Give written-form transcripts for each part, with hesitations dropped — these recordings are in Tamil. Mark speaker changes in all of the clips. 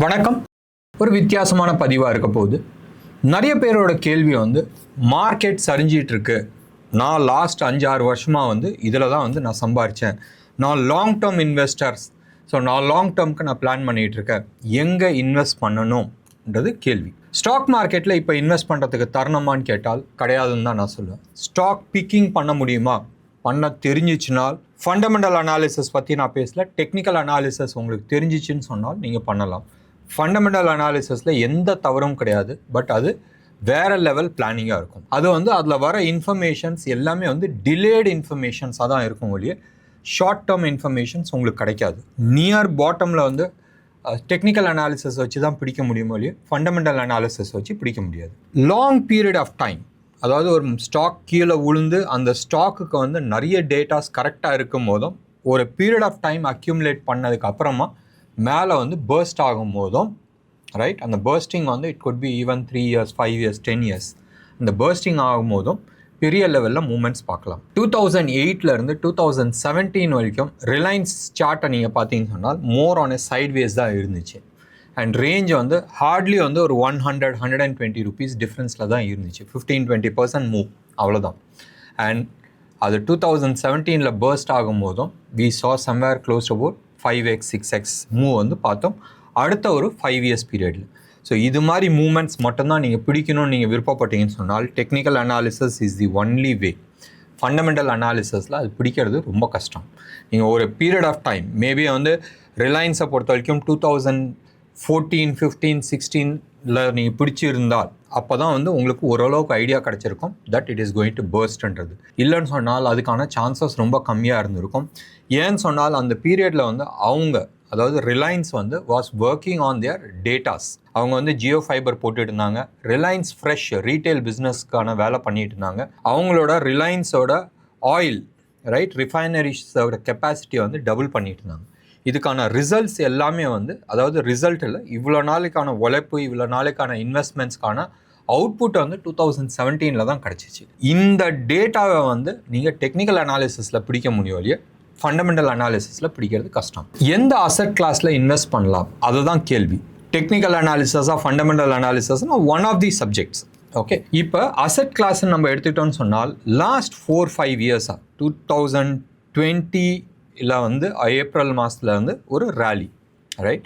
Speaker 1: வணக்கம். ஒரு வித்தியாசமான பதிவாக இருக்க போகுது. நிறைய பேரோட கேள்வி மார்க்கெட் சரிஞ்சிட்டு இருக்கு, நான் லாஸ்ட் 5-6 வருஷமாக இதில் தான் நான் சம்பாரித்தேன், நான் லாங் டேர்ம் இன்வெஸ்டர்ஸ், ஸோ நான் லாங் டேர்முக்கு நான் பிளான் பண்ணிகிட்டு இருக்கேன், எங்கே இன்வெஸ்ட் பண்ணணும்ன்றது கேள்வி. ஸ்டாக் மார்க்கெட்டில் இப்போ இன்வெஸ்ட் பண்ணுறதுக்கு தருணமான்னு கேட்டால் கிடையாதுன்னு தான் நான் சொல்லுவேன். ஸ்டாக் பிக்கிங் பண்ண முடியுமா? பண்ண தெரிஞ்சிச்சுனால், ஃபண்டமெண்டல் அனாலிசிஸ் பற்றி நான் பேசல, டெக்னிக்கல் அனாலிசிஸ் உங்களுக்கு தெரிஞ்சிச்சுன்னு சொன்னால் நீங்கள் பண்ணலாம். ஃபண்டமெண்டல் அனாலிசிஸில் எந்த தவறும் கிடையாது, பட் அது வேறு லெவல் பிளானிங்காக இருக்கும். அது அதில் வர இன்ஃபர்மேஷன்ஸ் எல்லாமே டிலேடு இன்ஃபர்மேஷன்ஸாக தான் இருக்கும் ஒழிய ஷார்ட் டேர்ம் இன்ஃபர்மேஷன்ஸ் உங்களுக்கு கிடைக்காது. நியர் பாட்டமில் டெக்னிக்கல் அனாலிசிஸ் வச்சு தான் பிடிக்க முடியும் ஒழிய ஃபண்டமெண்டல் அனாலிசிஸ் வச்சு பிடிக்க முடியாது. லாங் பீரியட் ஆஃப் டைம், அதாவது ஒரு ஸ்டாக் கீழே விழுந்து அந்த ஸ்டாக்குக்கு நிறைய டேட்டாஸ் கரெக்டாக இருக்கும் போதும், ஒரு பீரியட் ஆஃப் டைம் அக்யூமுலேட் பண்ணதுக்கு அப்புறமா மேலே பர்ஸ்ட் ஆகும் போதும், ரைட், அந்த bursting it could be even 3 years 5 years 10 years, இந்த பர்ஸ்டிங் ஆகும் போதும் பெரிய லெவலில் மூமெண்ட்ஸ் பார்க்கலாம். 2008 2017 வரைக்கும் ரிலையன்ஸ் சார்ட்டை நீங்கள் பார்த்தீங்கன்னு சொன்னால் more on a sideways தான் இருந்துச்சு. அண்ட் ரேஞ்ச் ஹார்ட்லி ஒரு 100-120 rupees டிஃப்ரென்ஸில் தான் இருந்துச்சு. 15-20% மூவ், அவ்வளோதான். அண்ட் அது 2017 பர்ஸ்ட் ஆகும் போதும் we saw somewhere close to about 5x 6x move பார்த்தோம் அடுத்த ஒரு 5 years பீரியடில். ஸோ இது மாதிரி மூமெண்ட்ஸ் மட்டும்தான் நீங்கள் பிடிக்கணும்னு நீங்கள் விருப்பப்பட்டீங்கன்னு சொன்னால் technical analysis is the only way. Fundamental அனாலிசிஸில் அது பிடிக்கிறது ரொம்ப கஷ்டம். நீங்கள் ஒரு பீரியட் ஆஃப் டைம் மேபி ரிலையன்ஸை பொறுத்த வரைக்கும் 2014, 15, 16 நீங்கள் பிடிச்சிருந்தால் அப்போ தான் உங்களுக்கு ஓரளவுக்கு ஐடியா கிடச்சிருக்கும் that it is going to பர்ஸ்ட்ன்றது. இல்லைன்னு சொன்னால் அதுக்கான சான்சஸ் ரொம்ப கம்மியாக இருந்திருக்கும். ஏன்னு சொன்னால் அந்த பீரியடில் அவங்க, அதாவது Reliance was working on their datas. அவங்க ஜியோ ஃபைபர் போட்டுட்டு இருந்தாங்க, ரிலையன்ஸ் ஃப்ரெஷ் ரீட்டைல் பிஸ்னஸ்க்கான வேலை பண்ணிட்டு இருந்தாங்க. அவங்களோட ரிலையன்ஸோட ஆயில், ரைட், ரிஃபைனரிஸோட கெப்பாசிட்டியை டபுள் பண்ணிட்டு இருந்தாங்க. இதுக்கான ரிசல்ட்ஸ் எல்லாமே அதாவது ரிசல்ட்டில் இவ்வளோ நாளைக்கான உழைப்பு, இவ்வளோ நாளைக்கான இன்வெஸ்ட்மெண்ட்ஸ்க்கான அவுட்புட் 2017 தான் கிடச்சிச்சு. இந்த டேட்டாவை நீங்கள் டெக்னிக்கல் அனாலிசிஸில் பிடிக்க முடியும் இல்லையா, ஃபண்டமெண்டல் அனாலிசிஸில் பிடிக்கிறது கஷ்டம். எந்த அசெட் கிளாஸில் இன்வெஸ்ட் பண்ணலாம் அதுதான் கேள்வி. டெக்னிக்கல் அனாலிசிஸாக ஃபண்டமெண்டல் அனாலிசிஸ்னால் one of the subjects. Okay, இப்போ அசெட் கிளாஸ்ன்னு நம்ம எடுத்துக்கிட்டோம்னு சொன்னால் லாஸ்ட் 4-5 years 2020 ஏப்ரல் மாதத்தில் ஒரு ரேலி, ரைட்,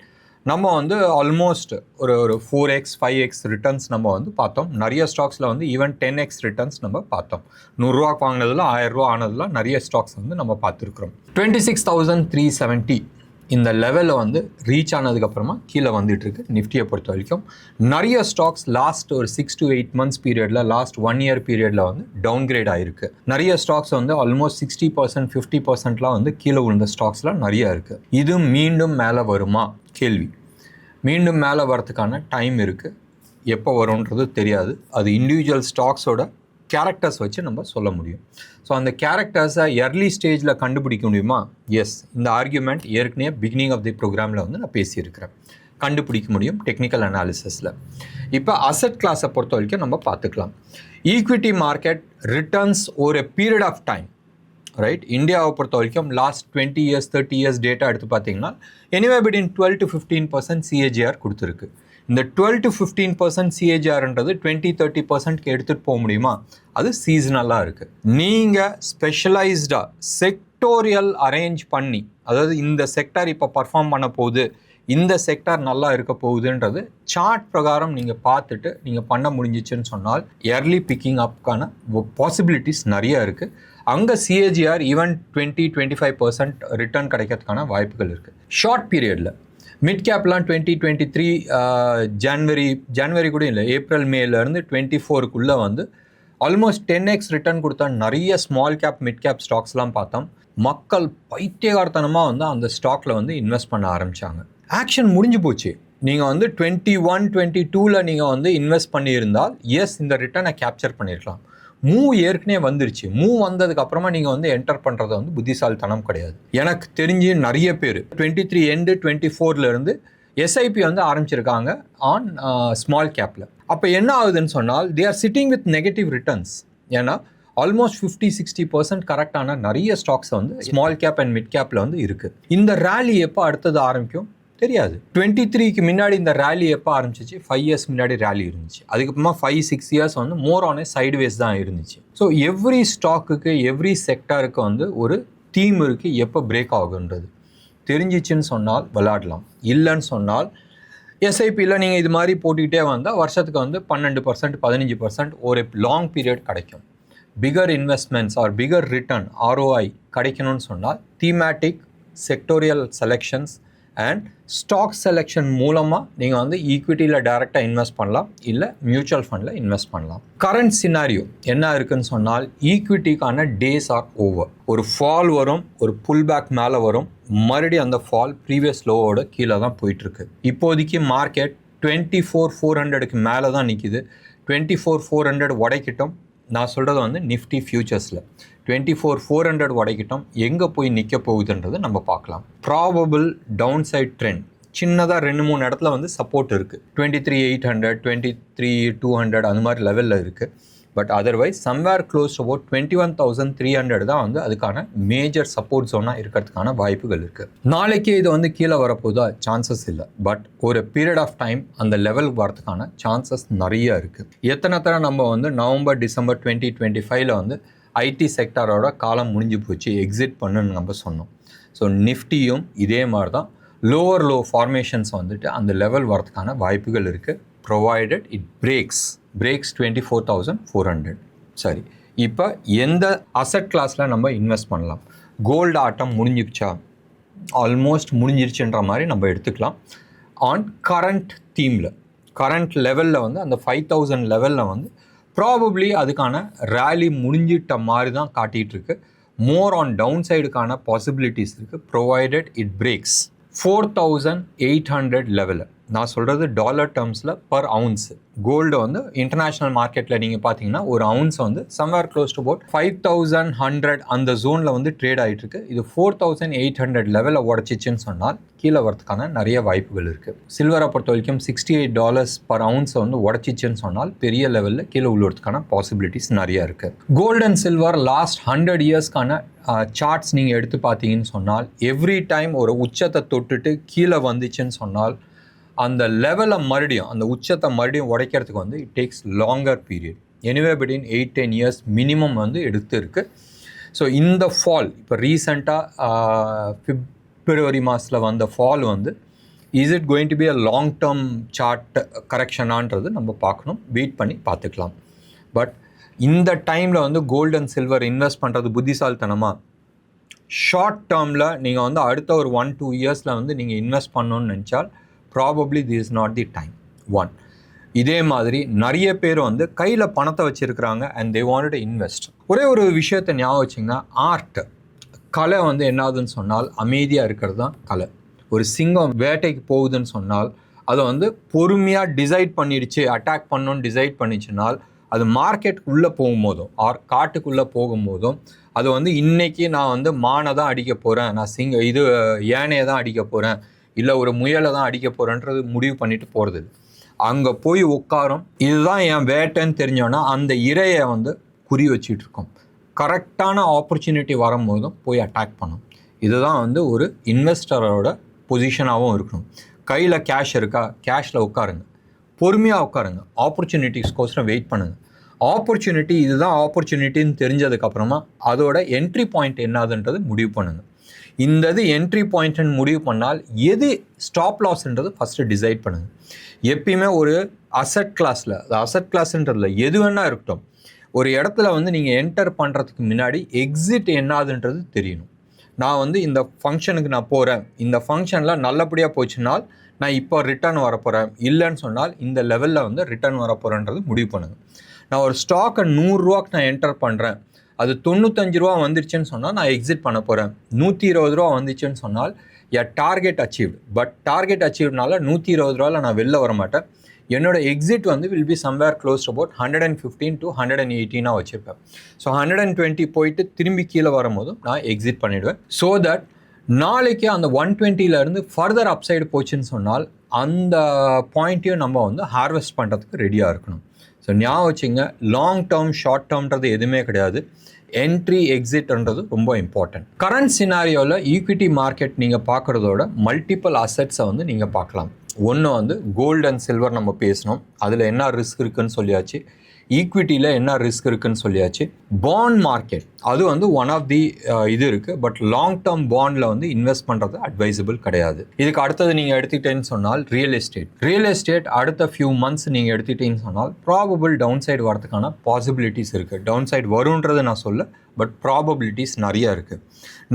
Speaker 1: நம்ம ஆல்மோஸ்ட் ஒரு 4x 5x ரிட்டர்ன்ஸ் நம்ம பார்த்தோம். நிறைய ஸ்டாக்ஸில் ஈவன் 10x ரிட்டர்ன்ஸ் நம்ம பார்த்தோம். 100 ரூபாய்க்கு வாங்கினதில் 1000 ரூபா ஆனதில் நிறைய ஸ்டாக்ஸ் நம்ம பார்த்துருக்குறோம். 26,370 இந்த லெவலில் ரீச் ஆனதுக்கப்புறமா கீழே வந்துட்டுருக்கு. நிஃப்டியை பொறுத்த வரைக்கும் நிறைய ஸ்டாக்ஸ் லாஸ்ட் ஒரு 6 to 8 months பீரியடில், லாஸ்ட் 1 year பீரியடில் டவுன்கிரேட் ஆகிருக்கு. நிறைய ஸ்டாக்ஸ் ஆல்மோஸ்ட் 60% 50%லாம் கீழே விழுந்த ஸ்டாக்ஸ்லாம் நிறைய இருக்குது. இது மீண்டும் மேலே வருமா கேள்வி. மீண்டும் மேலே வரதுக்கான டைம் இருக்குது, எப்போ வரும்ன்றது தெரியாது. அது இண்டிவிஜுவல் ஸ்டாக்ஸோட கேரக்டர்ஸ் வச்சு நம்ம சொல்ல முடியும். ஸோ அந்த கேரக்டர்ஸை எர்லி ஸ்டேஜில் கண்டுபிடிக்க முடியுமா? எஸ், இந்த ஆர்கியூமெண்ட் ஏற்கனவே பிகினிங் ஆஃப் தி ப்ரோக்ராமில் நான் பேசியிருக்கிறேன். கண்டுபிடிக்க முடியும் டெக்னிக்கல் அனாலிசிஸில். இப்போ அசெட் கிளாஸை பொறுத்த வரைக்கும் நம்ம பார்த்துக்கலாம். ஈக்விட்டி மார்க்கெட் ரிட்டர்ன்ஸ் ஒரு பீரியட் ஆஃப் டைம், ரைட், இந்தியாவை பொறுத்த வரைக்கும் லாஸ்ட் 20 years 30 years டேட்டா எடுத்து பார்த்தீங்கன்னா எனிவே பிட்வீன் 12 to 15% CAGR கொடுத்துருக்கு. இந்த 12 to 15% CAGRன்றது 20-30% எடுத்துகிட்டு போக முடியுமா? அது சீசனலாக இருக்குது. நீங்கள் ஸ்பெஷலைஸ்டாக செக்டோரியல் அரேஞ்ச் பண்ணி, அதாவது இந்த செக்டார் இப்போ பர்ஃபார்ம் பண்ண போகுது, இந்த செக்டார் நல்லா இருக்க போகுதுன்றது சார்ட் பிரகாரம் நீங்கள் பார்த்துட்டு நீங்கள் பண்ண முடிஞ்சிச்சுன்னு சொன்னால் எர்லி பிக்கிங் அப்கான பாசிபிலிட்டிஸ் நிறைய இருக்குது. அங்கே CAGR ஈவன் 20-25% ரிட்டர்ன் கிடைக்கிறதுக்கான வாய்ப்புகள் இருக்குது. ஷார்ட் பீரியடில் மிட் கேப்லாம் 2023 ஜனவரி கூட இல்லை, ஏப்ரல் மேலேருந்து 24க்குள்ளே ஆல்மோஸ்ட் 10x ரிட்டர்ன் கொடுத்தா நிறைய ஸ்மால் கேப் மிட் கேப் ஸ்டாக்ஸ்லாம் பார்த்தோம். மக்கள் பைத்தியகார்த்தனமாக அந்த ஸ்டாக்கில் இன்வெஸ்ட் பண்ண ஆரம்பித்தாங்க. ஆக்ஷன் முடிஞ்சு போச்சு. நீங்கள் 21-22 நீங்கள் இன்வெஸ்ட் பண்ணியிருந்தால் எஸ், இந்த ரிட்டர்னை கேப்சர் பண்ணியிருக்கலாம். மூவ் ஏற்கனவே வந்துருச்சு. மூவ் வந்ததுக்கு அப்புறமா நீங்கள் என்டர் பண்ணுறது புத்திசாலித்தனம் கிடையாது. எனக்கு தெரிஞ்சு நிறைய பேர் 23 end 24 SIP ஆரம்பிச்சிருக்காங்க ஆன் ஸ்மால் கேப்பில். அப்போ என்ன ஆகுதுன்னு சொன்னால் they are sitting with negative returns. ஏன்னா ஆல்மோஸ்ட் 50-60% கரெக்டான நிறைய stocks small cap and mid கேப்பில் இருக்குது. இந்த ரேலி எப்போ அடுத்தது ஆரம்பிக்கும்? தெரியாது. 23க்கு முன்னாடி இந்த ரேலி எப்போ ஆரம்பிச்சிச்சு? 5 இயர்ஸ் முன்னாடி ரேலி இருந்துச்சு. அதுக்கப்புறமா 5-6 இயர்ஸ் வந்து மோர் ஆன் சைட்வேஸ் தான் இருந்துச்சு. ஸோ எவ்ரி ஸ்டாக்குக்கு எவ்ரி செக்டாருக்கு வந்து ஒரு தீம் இருக்குது எப்போ பிரேக் ஆகுன்றது. தெரிஞ்சிச்சுன்னு சொன்னால் விளையாடலாம், இல்லைன்னு சொன்னால் எஸ்ஐபியில் நீங்கள் இது மாதிரி போட்டுக்கிட்டே வந்தால் வருஷத்துக்கு வந்து 12% 15% ஒரு லாங் பீரியட் கிடைக்கும். Bigger investments or bigger return ROI கிடைக்கணும்னு சொன்னால் thematic sectoral selections and stock selection மூலமாக நீங்கள் வந்து ஈக்விட்டியில் டைரெக்டாக இன்வெஸ்ட் பண்ணலாம், இல்லை மியூச்சுவல் ஃபண்டில் இன்வெஸ்ட் பண்ணலாம். கரண்ட் சினாரியோ என்ன இருக்குன்னு சொன்னால் ஈக்விட்டிக்கான டேஸ் ஆர் ஓவர். ஒரு ஃபால் வரும், ஒரு புல் பேக் மேலே வரும், மறுபடியும் அந்த ஃபால் ப்ரீவியஸ் லோவோட கீழே தான் போயிட்டுருக்கு. இப்போதைக்கு மார்க்கெட் 24,400க்கு மேலே தான் நிற்கிது. 24,400 உடைக்கிட்டோம். நான் சொல்கிறது வந்து நிஃப்டி ஃபியூச்சர்ஸில் 24,400 உடைக்கிட்டோம். எங்கே போய் நிற்க போகுதுன்றது நம்ம பார்க்கலாம். ப்ராபபிள் டவுன் சைட் ட்ரெண்ட் சின்னதாக 2-3 இடத்துல வந்து சப்போர்ட் இருக்குது. 23,800 23,200 அந்த மாதிரி லெவலில் இருக்குது. But otherwise somewhere close about 21,300 தான் வந்து அதுக்கான மேஜர் சப்போர்ட் ஜோனாக இருக்கிறதுக்கான வாய்ப்புகள் இருக்குது. நாளைக்கே இது வந்து கீழே வரப்போதா? சான்சஸ் இல்லை. பட் ஒரு பீரியட் ஆஃப் டைம் அந்த லெவல் வரதுக்கான சான்சஸ் நிறைய இருக்குது. எத்தனை நம்ம வந்து நவம்பர் டிசம்பர் 2025 வந்து ஐடி செக்டாரோட காலம் முடிஞ்சு போச்சு, எக்ஸிட் பண்ணுன்னு நம்ம சொன்னோம். ஸோ நிஃப்டியும் இதே மாதிரி தான் லோவர் லோ ஃபார்மேஷன்ஸ் வந்துட்டு அந்த லெவல் வரதுக்கான வாய்ப்புகள் இருக்குது, ப்ரொவைடட் இட் பிரேக்ஸ் 24,400. சரி, இப்போ எந்த அசட் கிளாஸில் நம்ம இன்வெஸ்ட் பண்ணலாம்? கோல்டு ஆட்டம் முடிஞ்சிருச்சா? ஆல்மோஸ்ட் முடிஞ்சிருச்சுன்ற மாதிரி நம்ம எடுத்துக்கலாம். ஆன் கரண்ட் தீமில் கரண்ட் லெவலில் வந்து அந்த 5,000 லெவலில் வந்து ப்ராபப்ளி அதுக்கான ரேலி முடிஞ்சிட்ட மாதிரி தான் காட்டிகிட்டு இருக்கு. மோர் ஆன் டவுன் சைடுக்கான பாசிபிலிட்டிஸ் இருக்குது, ப்ரொவைடட் இட் பிரேக்ஸ் 4,800 லெவலில். நான் சொல்கிறது டாலர் டேர்ம்ஸில் பர் அவுன்ஸ். கோல்டு வந்து இன்டர்நேஷ்னல் மார்க்கெட்டில் நீங்கள் பார்த்தீங்கன்னா ஒரு அவுன்ஸ் வந்து சம்வேர் க்ளோஸ் டு அபவுட் 5,100 அந்த ஜோனில் வந்து ட்ரேட் ஆகிட்டுருக்கு. இது 4,800 லெவலில் உடச்சிச்சுன்னு சொன்னால் கீழே வரதுக்கான நிறைய வாய்ப்புகள் இருக்குது. சில்வரை பொறுத்த வரைக்கும் $68 பர் அவுன்ஸை வந்து உடச்சிச்சுன்னு சொன்னால் பெரிய லெவலில் கீழே உள்ளதுக்கான பாசிபிலிட்டிஸ் நிறையா இருக்குது. கோல்டு அண்ட் சில்வர் லாஸ்ட் 100 இயர்ஸ்க்கான சார்ட்ஸ் நீங்கள் எடுத்து பார்த்தீங்கன்னு சொன்னால் எவ்ரி டைம் ஒரு உச்சத்தை தொட்டுட்டு கீழே வந்துச்சுன்னு சொன்னால் அந்த லெவலை மறுபடியும் அந்த உச்சத்தை மறுபடியும் உடைக்கிறதுக்கு வந்து it takes longer period, anyway between 8-10 years minimum வந்து எடுத்து இருக்குது. ஸோ இந்த ஃபால் இப்போ ரீசெண்டாக பிப்ரவரி மாதத்தில் வந்த ஃபால் வந்து is it going to be a long term chart கரெக்ஷனான்றது நம்ம பார்க்கணும், வெயிட் பண்ணி பார்த்துக்கலாம். பட் இந்த டைமில் வந்து கோல்டு அண்ட் சில்வர் இன்வெஸ்ட் பண்ணுறது புத்திசாலித்தனமாக? ஷார்ட் டேர்மில் நீங்கள் வந்து அடுத்த ஒரு 1-2 இயர்ஸில் வந்து நீங்கள் இன்வெஸ்ட் பண்ணணுன்னு நினச்சால் probably this is not the time. One, இதே மாதிரி நிறைய பேர் வந்து கையில் பணத்தை வச்சுருக்கிறாங்க and they wanted to invest. ஒரே ஒரு விஷயத்தை ஞாபகம் வச்சிங்கன்னா, ஆர்ட் கலை வந்து என்னாதுன்னு சொன்னால் அமைதியாக இருக்கிறது தான் கலை. ஒரு சிங்கம் வேட்டைக்கு போகுதுன்னு சொன்னால் அதை வந்து பொறுமையாக டிசைட் பண்ணிடுச்சு, அட்டாக் பண்ணணுன்னு டிசைட் பண்ணிச்சுனால் அது மார்க்கெட்டுக்குள்ளே போகும்போதும் ஆர் காட்டுக்குள்ளே போகும்போதும் அது வந்து இன்றைக்கி நான் வந்து மானை தான் அடிக்க போகிறேன், நான் யானையை தான் அடிக்க போகிறேன், இல்லை ஒரு முயலை தான் அடிக்க போகிறேன்றது முடிவு பண்ணிட்டு போகிறது. அங்கே போய் உட்காரும், இதுதான் என் வேட்டைன்னு தெரிஞ்சோன்னா அந்த இரையை வந்து குறி வச்சுட்டு இருக்கோம். கரெக்டான ஆப்பர்ச்சுனிட்டி வரும்போதும் போய் அட்டாக் பண்ணும். இதுதான் வந்து ஒரு இன்வெஸ்டரோட பொசிஷனாகவும் இருக்கணும். கையில் கேஷ் இருக்கா, கேஷில் உட்காருங்க, பொறுமையாக உட்காருங்க, ஆப்பர்ச்சுனிட்டிஸ்க்கோசரம் வெயிட் பண்ணுங்கள். ஆப்பர்ச்சுனிட்டி இதுதான் ஆப்பர்ச்சுனிட்டின்னு தெரிஞ்சதுக்கப்புறமா அதோட என்ட்ரி பாயிண்ட் என்னதுன்றது முடிவு பண்ணுங்கள். இந்த இது என்ட்ரி பாயிண்ட்னு முடிவு பண்ணால் எது ஸ்டாப் லாஸ்ன்றது ஃபஸ்ட்டு டிசைட் பண்ணுங்கள். எப்பயுமே ஒரு அசட் கிளாஸில், அது அசட் கிளாஸ்ன்றதில் எது வேணால் இருக்கட்டும், ஒரு இடத்துல வந்து நீங்கள் என்டர் பண்ணுறதுக்கு முன்னாடி எக்ஸிட் என்னதுன்றது தெரியணும். நான் வந்து இந்த ஃபங்க்ஷனுக்கு நான் போகிறேன், இந்த ஃபங்க்ஷனில் நல்லபடியாக போச்சுனால் நான் இப்போ ரிட்டர்ன் வரப்போகிறேன், இல்லைன்னு சொன்னால் இந்த லெவலில் வந்து ரிட்டர்ன் வரப்போகிறேன்றது முடிவு பண்ணுங்கள். நான் ஒரு ஸ்டாக்கை 100 ரூபாய்க்கு நான் என்டர் பண்ணுறேன், அது 95 ரூபா வந்துருச்சுன்னு சொன்னால் நான் எக்ஸிட் பண்ண போகிறேன். 120 ரூபா வந்துச்சுன்னு சொன்னால் டார்கெட் அச்சீவ்டு. பட் டார்கெட் அச்சீவ்னால 120 ரூபாவில் நான் வெளில வர மாட்டேன். என்னோட எக்ஸிட் வந்து will be somewhere close about 115 to 118 வச்சுருப்பேன். ஸோ 120 போயிட்டு திரும்பி கீழே வரும்போதும் நான் எக்ஸிட் பண்ணிவிடுவேன். ஸோ தட் நாளைக்கு அந்த 120லேருந்து ஃபர்தர் அப்சைடு போச்சுன்னு சொன்னால் அந்த பாயிண்ட்டையும் நம்ம வந்து ஹார்வெஸ்ட் பண்ணுறதுக்கு ரெடியாக இருக்கணும். ஸோ ஞாபகம் வச்சுங்க, லாங் டேர்ம் ஷார்ட் டேர்ம்ன்றது எதுவுமே கிடையாது. என்ட்ரி எக்ஸிட்ன்றது ரொம்ப இம்பார்ட்டன்ட். கரண்ட் சினாரியோவில் ஈக்விட்டி மார்க்கெட் நீங்கள் பார்க்குறதோட மல்டிபிள் அசெட்ஸை வந்து நீங்கள் பார்க்கலாம். ஒன்று வந்து கோல்டு அண்ட் சில்வர் நம்ம பேசணும், அதில் என்ன ரிஸ்க் இருக்குதுன்னு சொல்லியாச்சு. ஈக்விட்டியில் என்ன ரிஸ்க் இருக்குதுன்னு சொல்லியாச்சு. பாண்ட் மார்க்கெட் அது வந்து ஒன் ஆஃப் தி இது இருக்குது, பட் லாங் டேர்ம் பாண்டில் வந்து இன்வெஸ்ட் பண்ணுறது அட்வைசபிள் கிடையாது. இதுக்கு அடுத்தது நீங்கள் எடுத்துக்கிட்டேன்னு சொன்னால் ரியல் எஸ்டேட் அடுத்த ஃபியூ மந்த்ஸ் நீங்கள் எடுத்துக்கிட்டேன்னு சொன்னால் ப்ராபபிள் டவுன் சைடு வரதுக்கான பாசிபிலிட்டிஸ் இருக்குது. டவுன் சைடு வருன்றது நான் சொல்ல, பட் ப்ராபபிலிட்டிஸ் நிறைய இருக்குது.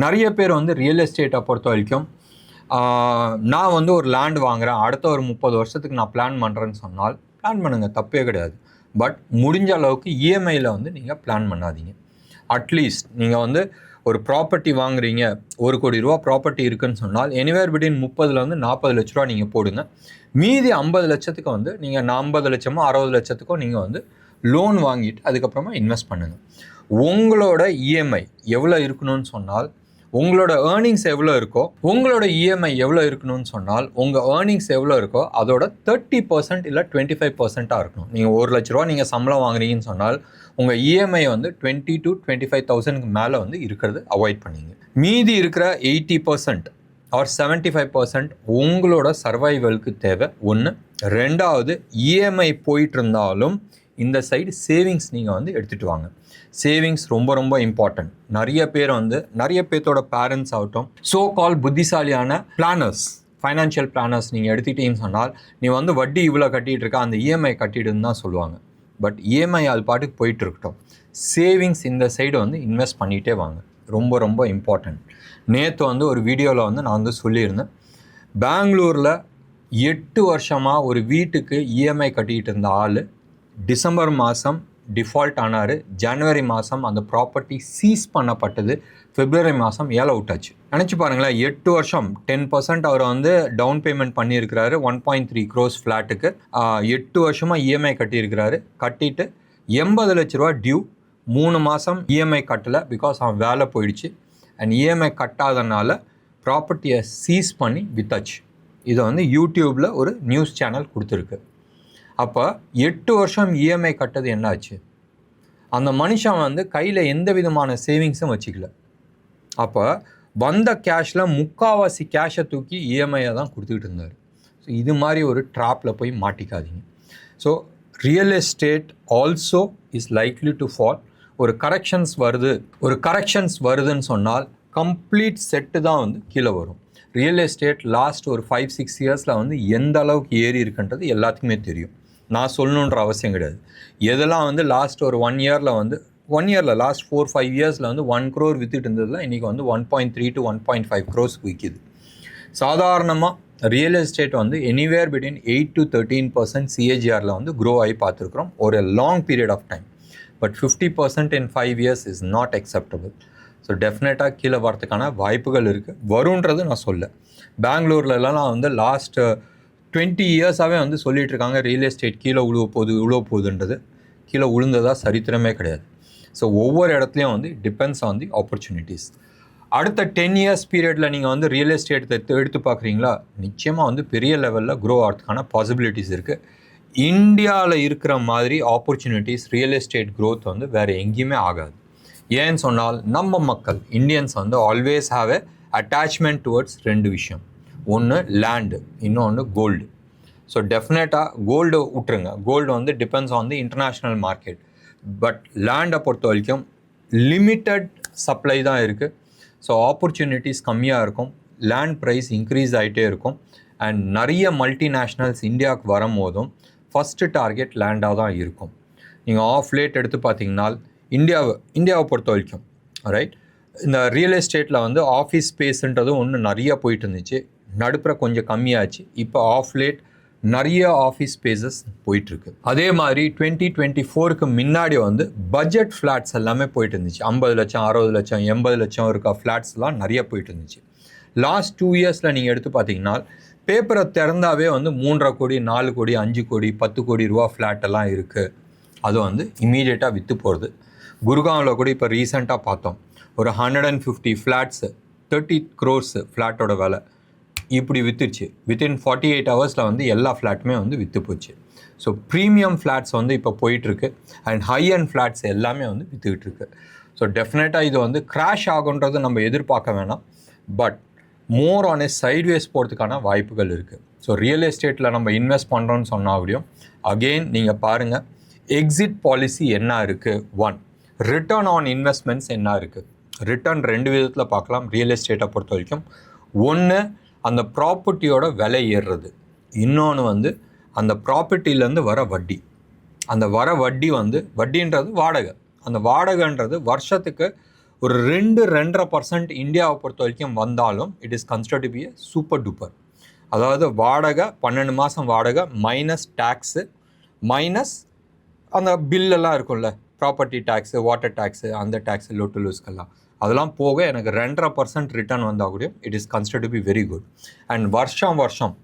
Speaker 1: நிறைய பேர் வந்து ரியல் எஸ்டேட்டை பொறுத்த வரைக்கும் நான் வந்து ஒரு லேண்ட் வாங்குகிறேன், அடுத்த ஒரு 30 வருஷத்துக்கு நான் பிளான் பண்ணுறேன்னு சொன்னால் பிளான் பண்ணுங்கள், தப்பே கிடையாது. பட் முடிஞ்ச அளவுக்கு இஎம்ஐயில் வந்து நீங்கள் பிளான் பண்ணாதீங்க. அட்லீஸ்ட் நீங்கள் வந்து ஒரு ப்ராப்பர்ட்டி வாங்குறீங்க, 1 கோடி ரூபா ப்ராப்பர்ட்டி இருக்குதுன்னு சொன்னால் எனிவேர் பிட்வீன் 30 to 40 லட்ச ரூபா நீங்கள் போடுங்க. மீதி 50 லட்சத்துக்கு வந்து நீங்கள் 50 லட்சமோ 60 லட்சத்துக்கோ நீங்கள் வந்து லோன் வாங்கிட்டு அதுக்கப்புறமா இன்வெஸ்ட் பண்ணுங்கள். உங்களோட இஎம்ஐ எவ்வளோ இருக்கணும்னு சொன்னால், உங்களோட ஏர்னிங்ஸ் எவ்வளோ இருக்கோ, உங்களோட இஎம்ஐ எவ்வளோ இருக்கணும்னு சொன்னால் உங்கள் ஏர்னிங்ஸ் எவ்வளோ இருக்கோ அதோட 30% இல்லை 25% இருக்கணும். நீங்கள் 1 லட்ச ரூபா நீங்கள் சம்பளம் வாங்குறீங்கன்னு சொன்னால் உங்கள் இஎம்ஐ வந்து 20 to 25,000க்கு மேலே வந்து இருக்கிறது அவாய்ட் பண்ணிங்க. மீதி இருக்கிற 80% ஆர் 75% உங்களோட சர்வைவலுக்கு தேவை. ஒன்று. ரெண்டாவது, இஎம்ஐ போயிட்டு இருந்தாலும் இந்த சைடு சேவிங்ஸ் நீங்கள் வந்து எடுத்துகிட்டு வாங்க. சேவிங்ஸ் ரொம்ப ரொம்ப இம்பார்ட்டன்ட். நிறைய பேர்த்தோட பேரண்ட்ஸ் ஆகட்டும், ஸோ கால் புத்திசாலியான பிளானர்ஸ், ஃபைனான்ஷியல் பிளானர்ஸ் நீங்கள் எடுத்துக்கிட்டீங்கன்னு சொன்னால் நீ வந்து வட்டி இவ்வளோ கட்டிகிட்டு இருக்க, அந்த இஎம்ஐ கட்டிடுன்னு தான் சொல்லுவாங்க. பட் இஎம்ஐ அது பாட்டுக்கு போயிட்டு இருக்கட்டும், சேவிங்ஸ் இந்த சைடு வந்து இன்வெஸ்ட் பண்ணிகிட்டே வாங்க. ரொம்ப ரொம்ப இம்பார்ட்டன்ட். நேற்று வந்து ஒரு வீடியோவில் வந்து நான் வந்து சொல்லியிருந்தேன், பெங்களூரில் 8 வருஷமாக ஒரு வீட்டுக்கு இஎம்ஐ கட்டிகிட்டு இருந்த ஆள் டிசம்பர் மாதம் டிஃபால்ட் ஆனார். ஜனவரி மாதம் அந்த ப்ராப்பர்ட்டி சீஸ் பண்ணப்பட்டது. பிப்ரவரி மாதம் ஏல விட்டாச்சு. நினச்சி பாருங்களேன், 8 வருஷம் 10% அவர் வந்து டவுன் பேமெண்ட் பண்ணியிருக்கிறாரு 1.3 crores ஃப்ளாட்டுக்கு. 8 வருஷமாக இஎம்ஐ கட்டியிருக்கிறாரு. கட்டிட்டு 80 லட்ச ரூபா டியூ. 3 மாதம் இஎம்ஐ கட்டலை, பிகாஸ் அவன் வேலை போயிடுச்சு. அண்ட் இஎம்ஐ கட்டாதனால ப்ராப்பர்ட்டியை சீஸ் பண்ணி வித்தாச்சு. இதை வந்து யூடியூப்பில் ஒரு நியூஸ் சேனல் கொடுத்துருக்கு. அப்போ 8 வருஷம் இஎம்ஐ கட்டது என்னாச்சு? அந்த மனுஷன் வந்து கையில் எந்த விதமான சேவிங்ஸும் வச்சுக்கல. அப்போ வந்த கேஷில் 3/4 கேஷை தூக்கி இஎம்ஐயை தான் கொடுத்துக்கிட்டு இருந்தார். ஸோ இது மாதிரி ஒரு ட்ராப்பில் போய் மாட்டிக்காதீங்க. So real estate also is likely to fall. ஒரு கரெக்ஷன்ஸ் வருதுன்னு சொன்னால் கம்ப்ளீட் செட்டு தான் வந்து கீழே வரும். ரியல் எஸ்டேட் லாஸ்ட் ஒரு 5-6 இயர்ஸில் வந்து எந்த அளவுக்கு ஏறி இருக்குன்றது எல்லாத்துக்குமே தெரியும். நான் சொல்லணுன்ற அவசியம் கிடையாது. எதெல்லாம் வந்து லாஸ்ட் ஒரு 1 இயரில் லாஸ்ட் 4-5 இயர்ஸில் வந்து 1 crore வித்துட்டு இருந்ததுல இன்றைக்கி வந்து 1.3 to 1.5 crores விற்கிது. சாதாரணமாக ரியல் எஸ்டேட் வந்து எனிவேர் பிட்வீன் 8 to 13% சிஏஜிஆரில் வந்து க்ரோ ஆகி பார்த்துருக்குறோம் ஒரு long period of time. But 50% in 5 years is not acceptable. So டெஃபினட்டாக கீழே வரதுக்கான வாய்ப்புகள் இருக்குது. வருன்றது நான் சொல்ல. பெங்களூர்லலாம் வந்து லாஸ்ட் 20 இயர்ஸாகவே வந்து சொல்லிகிட்டு இருக்காங்க ரியல் எஸ்டேட் கீழே உழுவ போகுதுன்றது. கீழே உழுந்ததாக சரித்திரமே கிடையாது. ஸோ ஒவ்வொரு இடத்துலையும் வந்து டிபெண்ட்ஸ் ஆன் தி ஆப்பர்ச்சுனிட்டிஸ். அடுத்த 10 years பீரியடில் நீங்கள் வந்து ரியல் எஸ்டேட் எடுத்து பார்க்குறீங்களா, நிச்சயமாக வந்து பெரிய லெவலில் க்ரோ ஆகிறதுக்கான பாசிபிலிட்டிஸ் இருக்குது. இந்தியாவில் இருக்கிற மாதிரி ஆப்பர்ச்சுனிட்டிஸ் ரியல் எஸ்டேட் க்ரோத் வந்து வேறு எங்கேயுமே ஆகாது. ஏன்னு சொன்னால் நம்ம மக்கள் இந்தியன்ஸ் வந்து always have a attachment towards 2 விஷயம். ஒன்று லேண்டு, இன்னொன்று கோல்டு. ஸோ டெஃபினட்டாக கோல்டு விட்டுருங்க. கோல்டு வந்து depends on the international market. But லேண்டை பொறுத்த வரைக்கும் லிமிட்டட் சப்ளை தான் இருக்குது. ஸோ ஆப்பர்ச்சுனிட்டிஸ் கம்மியாக இருக்கும். லேண்ட் ப்ரைஸ் இன்க்ரீஸ் ஆகிட்டே இருக்கும். அண்ட் நிறைய மல்டிநேஷ்னல்ஸ் இந்தியாவுக்கு வரும்போதும் ஃபஸ்ட்டு டார்கெட் லேண்டாக தான் இருக்கும். நீங்கள் ஆஃப் லேட் எடுத்து பார்த்தீங்கன்னா இந்தியாவை பொறுத்த வரைக்கும் ரைட், இந்த ரியல் எஸ்டேட்டில் வந்து ஆஃபீஸ் ஸ்பேஸுன்றதும் ஒன்று நிறைய போயிட்டு இருந்துச்சு. நடுப்புற கொஞ்சம் கம்மியாச்சு. இப்போ ஆஃப் லேட் நிறைய ஆஃபீஸ் ஸ்பேசஸ் போயிட்டுருக்கு. அதே மாதிரி 2024க்கு முன்னாடி வந்து பட்ஜெட் ஃப்ளாட்ஸ் எல்லாமே போயிட்டு இருந்துச்சு. 50 லட்சம் 60 லட்சம் 80 லட்சம் இருக்க ஃப்ளாட்ஸ்லாம் நிறைய போயிட்டு இருந்துச்சு. லாஸ்ட் 2 இயர்ஸில் நீங்கள் எடுத்து பார்த்தீங்கன்னா பேப்பரை திறந்தாவே வந்து 3.5 கோடி 4 கோடி 5 கோடி 10 கோடி ரூபா ஃப்ளாட்டெல்லாம் இருக்குது. அது வந்து இமீடியட்டாக விற்று போகிறது. குருகாவில் கூட இப்போ ரீசெண்டாக பார்த்தோம், ஒரு 150 ஃப்ளாட்ஸு 30 crores ஃப்ளாட்டோட விலை இப்படி விற்றுச்சு. வித்தின் 48 ஹவர்ஸில் வந்து எல்லா ஃப்ளாட்டுமே வந்து விற்று போச்சு. ஸோ ப்ரீமியம் ஃப்ளாட்ஸ் வந்து இப்போ போயிட்டுருக்கு. அண்ட் ஹை அண்ட் ஃப்ளாட்ஸ் எல்லாமே வந்து விற்றுக்கிட்டு இருக்கு. ஸோ டெஃபினட்டாக இது வந்து கிராஷ் ஆகுன்றது நம்ம எதிர்பார்க்க வேணாம். But more on a sideways போகிறதுக்கான வாய்ப்புகள் இருக்குது. ஸோ ரியல் எஸ்டேட்டில் நம்ம இன்வெஸ்ட் பண்ணுறோன்னு சொன்னால் அப்படியும் அகெயின் நீங்கள் பாருங்கள் எக்ஸிட் பாலிசி என்ன இருக்குது, ரிட்டர்ன் ஆன் இன்வெஸ்ட்மெண்ட்ஸ் என்ன இருக்குது. ரிட்டர்ன் 2 விதத்தில் பார்க்கலாம் ரியல் எஸ்டேட்டை பொறுத்த வரைக்கும். ஒன்று அந்த ப்ராப்பர்ட்டியோட விலை ஏறுறது, இன்னொன்று வந்து அந்த ப்ராப்பர்ட்டிலேருந்து வர வட்டி. அந்த வர வட்டி வந்து வட்டின்றது வாடகை. அந்த வாடகைன்றது வருஷத்துக்கு ஒரு 2-2.5% இந்தியாவை பொறுத்த வரைக்கும் வந்தாலும் it is considered to be a super duper. அதாவது வாடகை 12 மாதம் வாடகை மைனஸ் டேக்ஸு மைனஸ் அந்த பில்லெல்லாம் இருக்கும்ல, ப்ராப்பர்ட்டி டேக்ஸு, வாட்டர் டேக்ஸு, அந்த டேக்ஸு, லோட்டு லூஸ்க்கெல்லாம் அதெல்லாம் போக எனக்கு 2.5% ரிட்டர்ன் வந்தால் கூட it is considered to be very good. And வருஷம்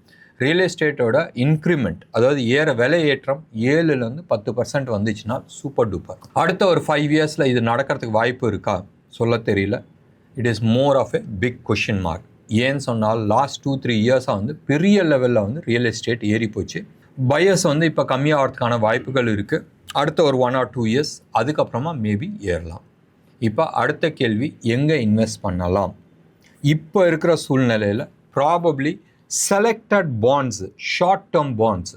Speaker 1: ரியல் எஸ்டேட்டோட இன்க்ரிமெண்ட், அதாவது விலை ஏற்றம் 7-10% வந்துச்சுன்னா சூப்பர் டூப்பர். அடுத்த ஒரு 5 இயர்ஸில் இது நடக்கிறதுக்கு வாய்ப்பு இருக்கா சொல்ல தெரியல. It is more of a big question mark. ஏன்னு சொன்னால் லாஸ்ட் 2-3 இயர்ஸாக வந்து பெரிய லெவலில் வந்து ரியல் எஸ்டேட் ஏறி போச்சு. பையர்ஸ் வந்து இப்போ கம்மியாகிறதுக்கான வாய்ப்புகள் இருக்குது. அடுத்த ஒரு 1 or 2 இயர்ஸ் அதுக்கப்புறமா மேபி ஏறலாம். இப்போ அடுத்த கேள்வி, எங்கே இன்வெஸ்ட் பண்ணலாம்? இப்போ இருக்கிற சூழ்நிலையில் probably selected bonds, short term bonds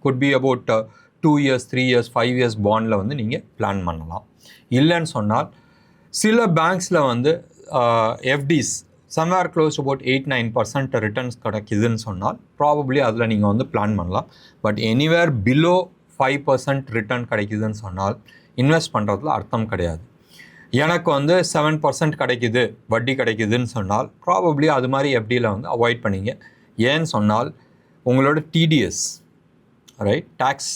Speaker 1: could be about 2 years 3 years 5 years பாண்டில் வந்து நீங்கள் பிளான் பண்ணலாம். இல்லைன்னு சொன்னால் சில பேங்க்ஸில் வந்து எஃப்டிஸ் சம்வேர் க்ளோஸ் அபவுட் 8-9% ரிட்டர்ன்ஸ் கிடைக்குதுன்னு சொன்னால் ப்ராபப்ளி அதில் நீங்கள் வந்து பிளான் பண்ணலாம். பட் எனிவேர் பிலோ 5% ரிட்டர்ன் கிடைக்குதுன்னு சொன்னால் இன்வெஸ்ட் பண்ணுறதுல அர்த்தம் கிடையாது. எனக்கு வந்து 7% கிடைக்குது, வட்டி கிடைக்குதுன்னு சொன்னால் ப்ராபப்ளி அது மாதிரி எஃப்டியில் வந்து அவாய்ட் பண்ணிங்க. ஏன்னு சொன்னால் உங்களோட TDS, right, tax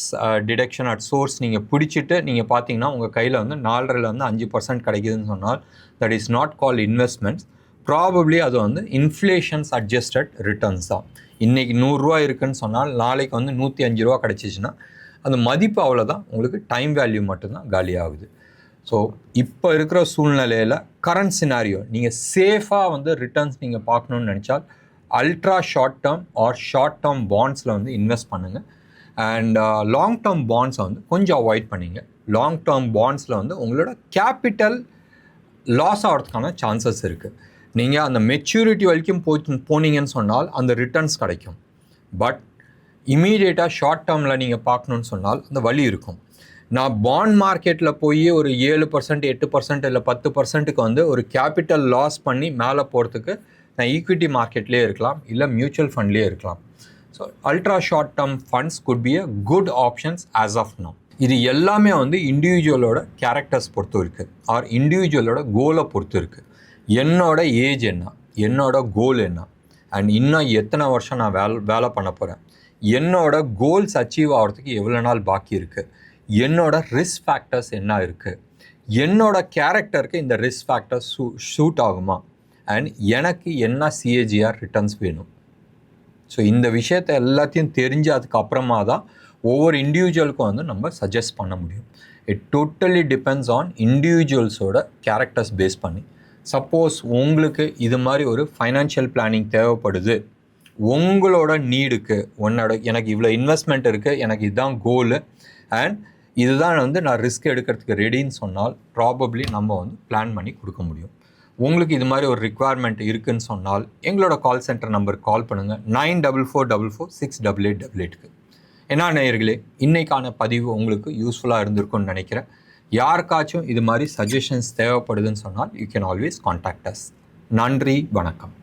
Speaker 1: deduction at source நீங்கள் பிடிச்சிட்டு நீங்கள் பார்த்தீங்கன்னா உங்கள் கையில் வந்து 4-5% 5% கிடைக்குதுன்னு சொன்னால் that is not call investments. Probably அது வந்து இன்ஃப்ளேஷன்ஸ் அட்ஜஸ்டட் ரிட்டர்ன்ஸ் தான். இன்றைக்கி 100 ரூபா இருக்குதுன்னு சொன்னால் நாளைக்கு வந்து 105 ரூபா கிடச்சிச்சின்னா அந்த மதிப்பு அவ்வளோதான், உங்களுக்கு டைம் வேல்யூ மட்டும்தான் காலியாகுது. ஸோ இப்போ இருக்கிற சூழ்நிலையில் கரண்ட் சினாரியோ நீங்கள் சேஃபாக வந்து ரிட்டர்ன்ஸ் நீங்கள் பார்க்கணுன்னு நினச்சால் ultra short term or short term பாண்ட்ஸில் வந்து இன்வெஸ்ட் பண்ணுங்கள். அண்ட் லாங் டேர்ம் பாண்ட்ஸை வந்து கொஞ்சம் அவாய்ட் பண்ணிங்க. லாங் டேர்ம் பாண்ட்ஸில் வந்து உங்களோட கேபிட்டல் லாஸ் ஆகிறதுக்கான சான்சஸ் இருக்குது. நீங்கள் அந்த மெச்சூரிட்டி வரைக்கும் போனீங்கன்னு சொன்னால் அந்த ரிட்டர்ன்ஸ் கிடைக்கும். பட் இமீடியட்டாக ஷார்ட் டேர்மில் நீங்கள் பார்க்கணுன்னு சொன்னால் அந்த வழி இருக்கும். நான் பாண்ட் மார்க்கெட்டில் போய் ஒரு 7%, 8% இல்லை 10%க்கு வந்து ஒரு கேபிட்டல் லாஸ் பண்ணி மேலே போகிறதுக்கு நான் ஈக்விட்டி மார்க்கெட்லேயே இருக்கலாம், இல்லை மியூச்சுவல் ஃபண்ட்லேயே இருக்கலாம். So ultra short term funds good be a good options as of now. இது எல்லாமே வந்து இண்டிவிஜுவலோட கேரக்டர்ஸ் பொறுத்து இருக்குது, ஆர் இண்டிவிஜுவலோட கோலை பொறுத்து இருக்குது. என்னோட ஏஜ் என்ன, என்னோட கோல் என்ன, அண்ட் இன்னும் எத்தனை வருஷம் நான் வேலை பண்ண போகிறேன், என்னோட கோல்ஸ் அச்சீவ் ஆகிறதுக்கு எவ்வளோ நாள் பாக்கி இருக்குது, என்னோட ரிஸ்க் ஃபேக்டர்ஸ் என்ன இருக்குது, என்னோட கேரக்டருக்கு இந்த ரிஸ்க் ஃபேக்டர்ஸ் ஷூட் ஆகுமா, அண்ட் எனக்கு என்ன சிஏஜிஆர் ரிட்டர்ன்ஸ் வேணும். ஸோ இந்த விஷயத்தை எல்லாத்தையும் தெரிஞ்சு அதுக்கப்புறமா தான் ஒவ்வொரு இண்டிவிஜுவலுக்கும் வந்து நம்ம சஜஸ்ட் பண்ண முடியும். இட் டோட்டலி டிபெண்ட்ஸ் ஆன் இண்டிவிஜுவல்ஸோட கேரக்டர்ஸ் பேஸ் பண்ணி. சப்போஸ் உங்களுக்கு இது மாதிரி ஒரு ஃபைனான்ஷியல் பிளானிங் தேவைப்படுது, உங்களோட நீடுக்கு எனக்கு இவ்வளோ இன்வெஸ்ட்மெண்ட் இருக்குது, எனக்கு இதுதான் கோலு, அண்ட் இதுதான் வந்து நான் ரிஸ்க் எடுக்கிறதுக்கு ரெடின்னு சொன்னால் ப்ராபப்ளி நம்ம வந்து பிளான் பண்ணி கொடுக்க முடியும். உங்களுக்கு இது மாதிரி ஒரு ரிக்குவயர்மெண்ட் இருக்குதுன்னு சொன்னால் எங்களோட கால் சென்டர் நம்பருக்கு கால் பண்ணுங்கள், 9444468888க்கு. என்ன நேயர்களே, இன்றைக்கான பதிவு உங்களுக்கு யூஸ்ஃபுல்லாக இருந்திருக்கும்னு நினைக்கிறேன். யாருக்காச்சும் இது மாதிரி சஜஷன்ஸ் தேவைப்படுதுன்னு சொன்னால் you can always contact as. நன்றி, வணக்கம்.